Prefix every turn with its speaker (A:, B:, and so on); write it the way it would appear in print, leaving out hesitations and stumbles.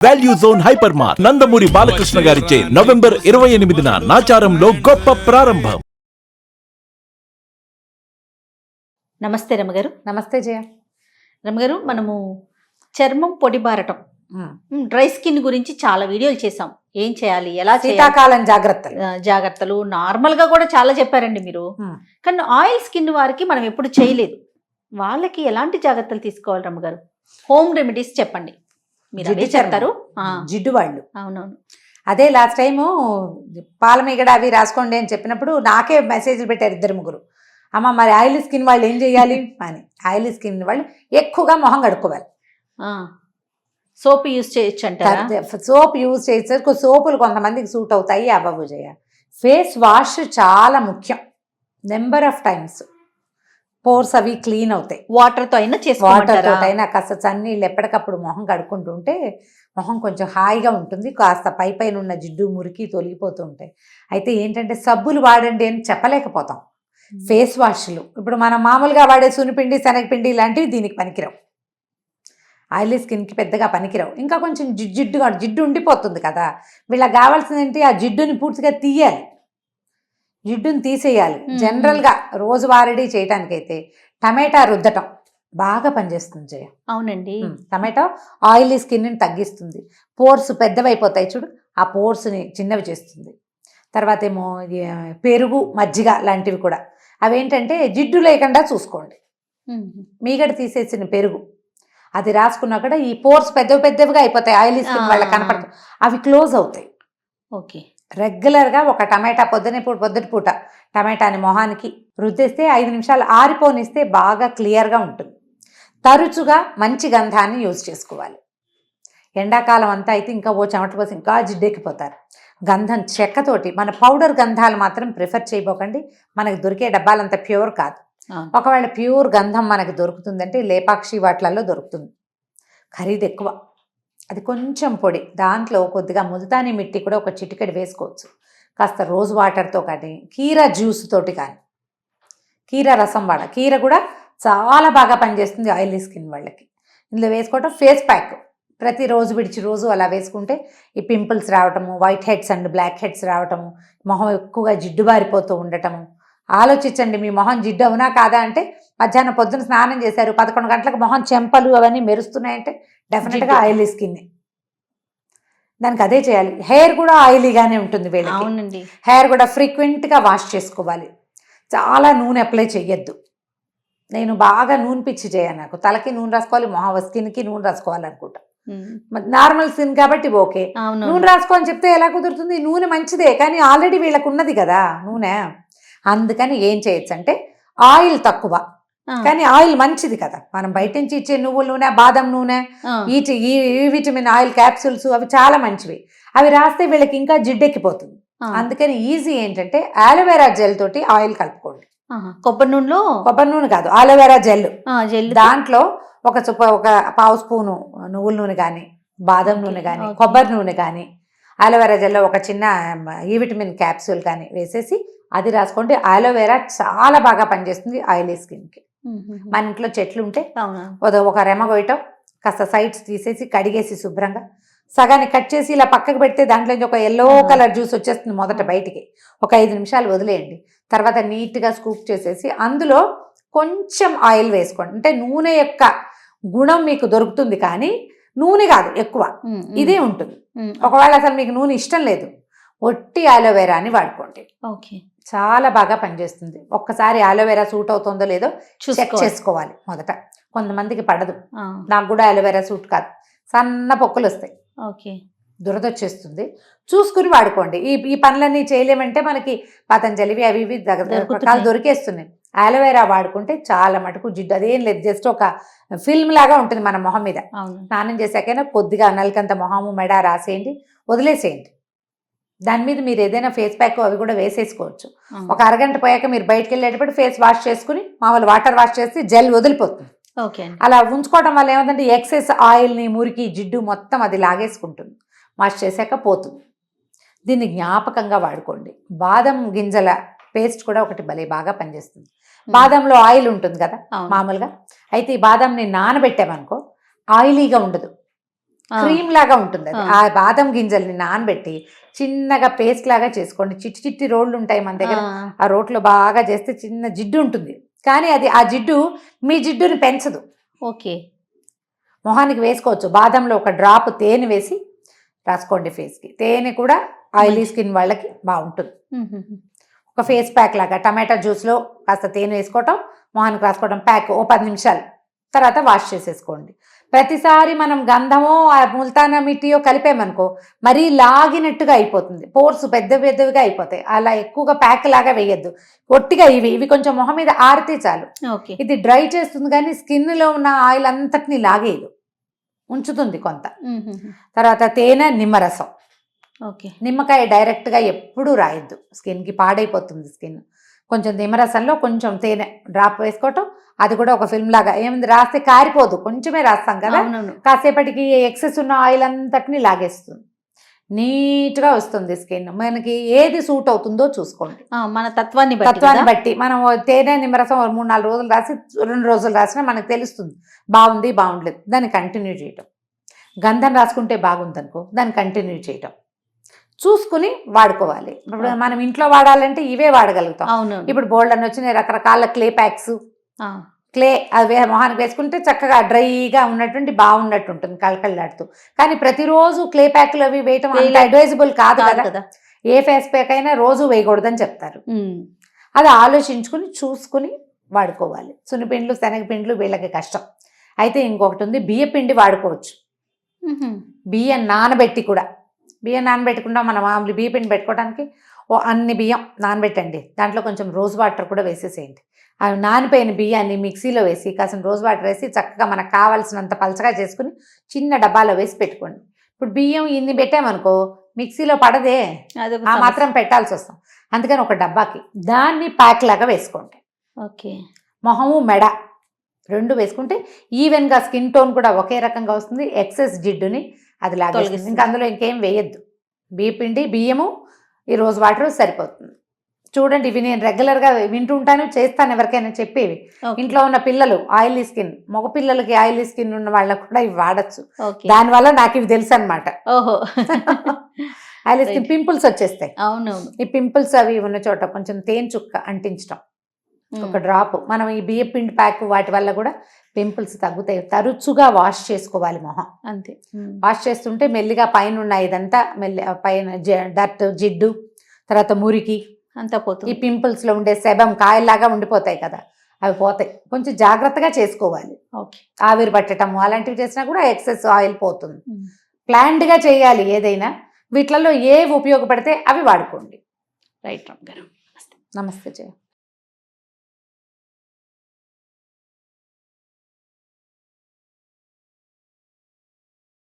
A: Value zone hyper mart Nandamuri Balakrishna గారిచే November 28న నాచారంలో గొప్ప ప్రారంభం.
B: నమస్తే రమగారు.
C: నమస్తే జయ.
B: రమగారు, మనము చర్మం పొడిబారటం, డ్రై స్కిన్ గురించి చాలా వీడియోలు చేసాం. ఏం చేయాలి, ఎలా
C: శీతాకాలం
B: జాగ్రత్తలు నార్మల్ గా కూడా చాలా చెప్పారండి మీరు. కానీ ఆయిల్ స్కిన్ వారికి మనం ఎప్పుడు చేయలేదు. వాళ్ళకి ఎలాంటి జాగ్రత్తలు తీసుకోవాలి రమగారు? హోమ్ రెమెడీస్ చెప్పండి. మీరు అదే చెప్తారు.
C: జిడ్డు వాళ్ళు.
B: అవునవును.
C: అదే లాస్ట్ టైము పాలమీగడ అవి రాసుకోండి అని చెప్పినప్పుడు నాకే మెసేజ్లు పెట్టారు 2-3. అమ్మ మరి ఆయిల్ స్కిన్ వాళ్ళు ఏం చేయాలి అని. ఆయిల్ స్కిన్ వాళ్ళు ఎక్కువగా మొహం కడుక్కోవాలి.
B: సోప్ యూజ్ చేయొచ్చు అంటారా?
C: సోప్ యూజ్ చేయొచ్చు. సోపులు కొంతమందికి సూట్ అవుతాయి, అవ్వవు జయ. ఫేస్ వాష్ చాలా ముఖ్యం. నెంబర్ ఆఫ్ టైమ్స్ పోర్స్ అవి క్లీన్ అవుతాయి.
B: వాటర్తో
C: అయినా కాస్త చన్నీళ్ళు ఎప్పటికప్పుడు మొహం కడుక్కుంటుంటే మొహం కొంచెం హాయిగా ఉంటుంది. కాస్త పైన ఉన్న జిడ్డు మురికి తొలగిపోతూ ఉంటాయి. అయితే ఏంటంటే సబ్బులు వాడండి అని చెప్పలేకపోతాం. ఫేస్ వాష్లు ఇప్పుడు మనం మామూలుగా వాడే సునిపిండి, శనగపిండి ఇలాంటివి దీనికి పనికిరావు. ఆయిలీ స్కిన్కి పెద్దగా పనికిరావు. ఇంకా కొంచెం జిడ్డు ఉండిపోతుంది కదా. వీళ్ళకి కావాల్సింది ఏంటి, ఆ జిడ్డుని పూర్తిగా తీయాలి, జిడ్డుని తీసేయాలి. జనరల్గా రోజువారీ చేయటానికైతే టమాటా రుద్దటం బాగా పనిచేస్తుంది జయ.
B: అవునండి.
C: టమాటో ఆయిలీ స్కిన్ని తగ్గిస్తుంది. పోర్స్ పెద్దవైపోతాయి చూడు, ఆ పోర్స్ని చిన్నవి చేస్తుంది. తర్వాత ఏమో పెరుగు, మజ్జిగ లాంటివి కూడా. అవేంటంటే జిడ్డు లేకుండా చూసుకోండి. మీగడ తీసేసిన పెరుగు అది రాసుకున్నా కూడా ఈ పోర్స్ పెద్దవిగా అయిపోతాయి. ఆయిలీ స్కిన్ వాళ్ళకి కనపడతాయి, అవి క్లోజ్ అవుతాయి.
B: ఓకే.
C: రెగ్యులర్గా ఒక టమాటా పొద్దుటి పూట టమాటాని మొహానికి రుద్దేస్తే 5 నిమిషాలు ఆరిపోనిస్తే బాగా క్లియర్గా ఉంటుంది. తరచుగా మంచి గంధాన్ని యూజ్ చేసుకోవాలి. ఎండాకాలం అంతా అయితే ఇంకా చెమట పోసి ఇంకా జిడ్డెక్కిపోతారు. గంధం చెక్కతోటి, మన పౌడర్ గంధాలు మాత్రం ప్రిఫర్ చేయబోకండి. మనకు దొరికే డబ్బాలంత ప్యూర్ కాదు. ఒకవేళ ప్యూర్ గంధం మనకు దొరుకుతుందంటే లేపాక్షి వాటిలలో దొరుకుతుంది. ఖరీదు ఎక్కువ. అది కొంచెం పొడి, దాంట్లో కొద్దిగా ముల్తానీ మిట్టి కూడా ఒక చిటికెడు వేసుకోవచ్చు. కాస్త రోజ్ వాటర్తో కానీ, కీరా జ్యూస్ తోటి కానీ, కీరా రసం కీర కూడా చాలా బాగా పనిచేస్తుంది ఆయిలీ స్కిన్ వాళ్ళకి. ఇందులో వేసుకోవటం ఫేస్ ప్యాక్ ప్రతిరోజు విడిచి రోజు అలా వేసుకుంటే ఈ పింపుల్స్ రావటము, white heads and black heads రావటము, మొహం ఎక్కువగా జిడ్డు బారిపోతూ ఉండటము. ఆలోచించండి, మీ మొహం జిడ్డు అవునా కాదా అంటే మధ్యాహ్నం పొద్దున స్నానం చేశారు, 11 గంటలకు మొహం చెంపలు అవన్నీ మెరుస్తున్నాయంటే డెఫినెట్గా ఆయిలీ స్కిన్. దానికి అదే చేయాలి. హెయిర్ కూడా ఆయిలీగానే ఉంటుంది వీళ్ళకి.
B: అవునండి.
C: హెయిర్ కూడా ఫ్రీక్వెంట్గా వాష్ చేసుకోవాలి. చాలా నూనె అప్లై చెయ్యొద్దు. నేను బాగా నూనె పిచ్చి చేయను. నాకు తలకి నూనె రాసుకోవాలి, మొహం స్కిన్కి నూనె రాసుకోవాలనుకుంటా. నార్మల్ స్కిన్ కాబట్టి ఓకే. నూనె రాసుకోని చెప్తే ఎలా కుదురుతుంది? నూనె మంచిదే, కానీ ఆల్రెడీ వీళ్ళకు ఉన్నది కదా నూనె. అందుకని ఏం చేయొచ్చు అంటే ఆయిల్ తక్కువ, కానీ ఆయిల్ మంచిది కదా. మనం బయట నుంచి ఇచ్చే నువ్వుల నూనె, బాదం నూనె, ఈ విటమిన్ ఆయిల్ క్యాప్సూల్స్ అవి చాలా మంచివి. అవి రాస్తే వీళ్ళకి ఇంకా జిడ్డెక్కిపోతుంది. అందుకని ఈజీ ఏంటంటే ఆలోవెరా జెల్ తోటి ఆయిల్ కలుపుకోండి.
B: కొబ్బరి నూనె
C: కాదు, ఆలోవెరా జెల్. దాంట్లో ఒక పావు స్పూను నువ్వుల నూనె కానీ, బాదం నూనె కానీ, కొబ్బరి నూనె కానీ, ఆలోవెరా జెల్లో ఒక చిన్న ఈ విటమిన్ క్యాప్సూల్ కానీ వేసేసి అది రాసుకోండి. ఆలోవెరా చాలా బాగా పనిచేస్తుంది ఆయిలీ స్కిన్కి. మన ఇంట్లో చెట్లు ఉంటే ఒక రెమ్మ కొయ్యటం, కాస్త సైడ్స్ తీసేసి కడిగేసి శుభ్రంగా సగాన్ని కట్ చేసి ఇలా పక్కకు పెడితే దాంట్లో ఒక ఎల్లో కలర్ జ్యూస్ వచ్చేస్తుంది మొదట బయటికి. ఒక 5 నిమిషాలు వదిలేయండి. తర్వాత నీట్గా స్కూప్ చేసేసి అందులో కొంచెం ఆయిల్ వేసుకోండి. అంటే నూనె యొక్క గుణం మీకు దొరుకుతుంది, కానీ నూనె కాదు ఎక్కువ, ఇదే ఉంటుంది. ఒకవేళ అసలు మీకు నూనె ఇష్టం లేదు, ఒట్టి ఆలోవెరాని వాడుకోండి.
B: ఓకే.
C: చాలా బాగా పనిచేస్తుంది. ఒక్కసారి ఆలోవెరా సూట్ అవుతుందో లేదో చెక్ చేసుకోవాలి మొదట. కొంతమందికి పడదు. నాకు కూడా ఆలోవెరా సూట్ కాదు, సన్న పొక్కులు వస్తాయి,
B: ఓకే,
C: దురదొచ్చేస్తుంది. చూసుకుని వాడుకోండి. ఈ పనులన్నీ చేయలేమంటే మనకి పతంజలివి అవి ఇవి రకరకాలు దొరికేస్తున్నాయి. ఆలోవెరా వాడుకుంటే చాలా మటుకు జిడ్డు అదేం లేదు, జస్ట్ ఒక ఫిల్మ్ లాగా ఉంటుంది మన మొహం మీద. స్నానం చేశాకైనా కొద్దిగా నలకంత మొహము మెడ రాసేయండి, వదిలేసేయండి. దాని మీద మీరు ఏదైనా ఫేస్ ప్యాక్ అవి కూడా వేసేసుకోవచ్చు. ఒక అరగంట పోయాక మీరు బయటకు వెళ్ళేటప్పుడు ఫేస్ వాష్ చేసుకుని మామూలు వాటర్ వాష్ చేసి జెల్ వదిలిపోతుంది. అలా ఉంచుకోవడం వల్ల ఏమంటే ఎక్సెస్ ఆయిల్ని, మురికి, జిడ్డు మొత్తం అది లాగేసుకుంటుంది. వాష్ చేశాక పోతుంది. దీన్ని జ్ఞాపకంగా వాడుకోండి. బాదం గింజల పేస్ట్ కూడా ఒకటి భలే బాగా పనిచేస్తుంది. బాదంలో ఆయిల్ ఉంటుంది కదా మామూలుగా. అయితే ఈ బాదంని నానబెట్టామనుకో ఆయిలీగా ఉండదు, క్రీమ్ లాగా ఉంటుంది అది. ఆ బాదం గింజల్ని నానబెట్టి చిన్నగా పేస్ట్ లాగా చేసుకోండి. చిట్టి చిట్టి రోళ్ళు ఉంటాయి మన దగ్గర, ఆ రోట్లో బాగా చేస్తే చిన్న జిడ్డు ఉంటుంది, కానీ అది ఆ జిడ్డు మీ జిడ్డుని పెంచదు.
B: ఓకే.
C: మొహానికి వేసుకోవచ్చు. బాదంలో ఒక డ్రాప్ తేనె వేసి రాసుకోండి ఫేస్కి. తేనె కూడా ఆయిలీ స్కిన్ వాళ్ళకి బాగుంటుంది. ఒక ఫేస్ ప్యాక్ లాగా టమాటా జ్యూస్లో కాస్త తేనె వేసుకోవటం, మొహానికి రాసుకోవడం, ప్యాక్ ఓ 10 నిమిషాలు, తర్వాత వాష్ చేసేసుకోండి. ప్రతిసారి మనం గంధమో ముల్తానా మిట్టియో కలిపామనుకో మరీ లాగినట్టుగా అయిపోతుంది, పోర్స్ పెద్ద పెద్దవిగా అయిపోతాయి. అలా ఎక్కువగా ప్యాక్ లాగా వేయద్దు. ఒట్టిగా ఇవి కొంచెం మొహం మీద ఆరితే చాలు. ఇది డ్రై చేస్తుంది కానీ స్కిన్లో ఉన్న ఆయిల్ అంతటిని లాగేయదు, ఉంచుతుంది కొంత. తర్వాత తేనె, నిమ్మరసం. నిమ్మకాయ డైరెక్ట్గా ఎప్పుడూ రాయొద్దు, స్కిన్కి పాడైపోతుంది స్కిన్. కొంచెం నిమ్మరసంలో కొంచెం తేనె డ్రాప్ వేసుకోవటం, అది కూడా ఒక ఫిల్మ్ లాగా. ఏముంది, రాస్తే కారిపోదు, కొంచెమే రాస్తాం కదా, కాసేపటికి ఎక్సెస్ ఉన్న ఆయిల్ అంతటిని లాగేస్తుంది, నీట్గా వస్తుంది స్కిన్. మనకి ఏది సూట్ అవుతుందో చూసుకోండి,
B: మన తత్వాన్ని
C: బట్టి. మనం తేనె నిమ్మరసం 3-4 రోజులు రాసి 2 రోజులు రాసినా మనకు తెలుస్తుంది బాగుంది బాగుండలేదు, దాన్ని కంటిన్యూ చేయటం. గంధం రాసుకుంటే బాగుందనుకో దాన్ని కంటిన్యూ చేయటం, చూసుకుని వాడుకోవాలి. ఇప్పుడు మనం ఇంట్లో వాడాలంటే ఇవే వాడగలుగుతాం. ఇప్పుడు బోల్డ్ అని వచ్చినాయి రకరకాల క్లే ప్యాక్స్, క్లే అవి మొహానికి వేసుకుంటే చక్కగా డ్రైగా ఉన్నటువంటి బాగున్నట్టు ఉంటుంది కళకళలాడుతూ. కానీ ప్రతిరోజు క్లే ప్యాక్లు అవి వేయటం అంత అడ్వైజబుల్ కాదు కదా. ఏ ఫేస్ ప్యాక్ అయినా రోజు వేయకూడదని చెప్తారు. అది ఆలోచించుకుని చూసుకుని వాడుకోవాలి. సున్నిపిండ్లు, శనగపిండ్లు వీళ్ళకి కష్టం. అయితే ఇంకొకటి ఉంది, బియ్యపిండి వాడుకోవచ్చు. బియ్యం నానబెట్టి కూడా, బియ్యం నానబెట్టకుండా మనం మామూలు బియ్యపిండి పెట్టుకోవడానికి అన్ని బియ్యం నానబెట్టండి, దాంట్లో కొంచెం రోజ్ వాటర్ కూడా వేసేసేయండి. అవి నానిపోయిన బియ్యాన్ని మిక్సీలో వేసి కాసిన రోజ్ వాటర్ వేసి చక్కగా మనకు కావాల్సినంత పలచగా చేసుకుని చిన్న డబ్బాలో వేసి పెట్టుకోండి. ఇప్పుడు బియ్యం ఇన్ని పెట్టామనుకో మిక్సీలో పడదే, ఆ మాత్రం పెట్టాల్సి వస్తాం. అందుకని ఒక డబ్బాకి దాన్ని ప్యాక్ లాగా వేసుకోండి. మొహము మెడ 2 వేసుకుంటే ఈవెన్గా స్కిన్ టోన్ కూడా ఒకే రకంగా వస్తుంది, ఎక్సెస్ జిడ్డుని అది లాగేస్తుంది. ఇంకా అందులో ఇంకేం వేయద్దు, బియ్యపిండి, బియ్యము, ఈ రోజ్ వాటర్ సరిపోతుంది. చూడండి, ఇవి నేను రెగ్యులర్గా వింటూ ఉంటాను, చేస్తాను ఎవరికైనా చెప్పేవి. ఇంట్లో ఉన్న పిల్లలు ఆయిలీ స్కిన్, మగ పిల్లలకి ఆయిలీ స్కిన్ ఉన్న వాళ్ళకు కూడా ఇవి వాడచ్చు. దానివల్ల నాకు ఇవి తెలుసు అనమాట. ఆయిలీ స్కిన్ పింపుల్స్ వచ్చేస్తాయి. ఈ పింపుల్స్ అవి ఉన్న చోట కొంచెం తేనె చుక్క అంటించడం, ఒక డ్రాప్. మనం ఈ బియ్యపిండి ప్యాక్ వాటి వల్ల కూడా పింపుల్స్ తగ్గుతాయి. తరచుగా వాష్ చేసుకోవాలి మొహం, అంతే. వాష్ చేస్తుంటే మెల్లిగా పైన ఉన్న ఇదంతా పైన డర్ట్, జిడ్డు, తర్వాత మురికి అంతా పోతుంది. ఈ పింపుల్స్ లో ఉండే సెబం కాయల్లాగా ఉండిపోతాయి కదా, అవి పోతాయి. కొంచెం జాగ్రత్తగా చేసుకోవాలి. ఆవిరి పట్టడం అలాంటివి చేసినా కూడా ఎక్సెస్ ఆయిల్ పోతుంది. ప్లాన్డ్గా చేయాలి ఏదైనా. వీటిలలో ఏవి ఉపయోగపడితే అవి వాడుకోండి. రైట్ రామ్ గారు, నమస్తే. జయ.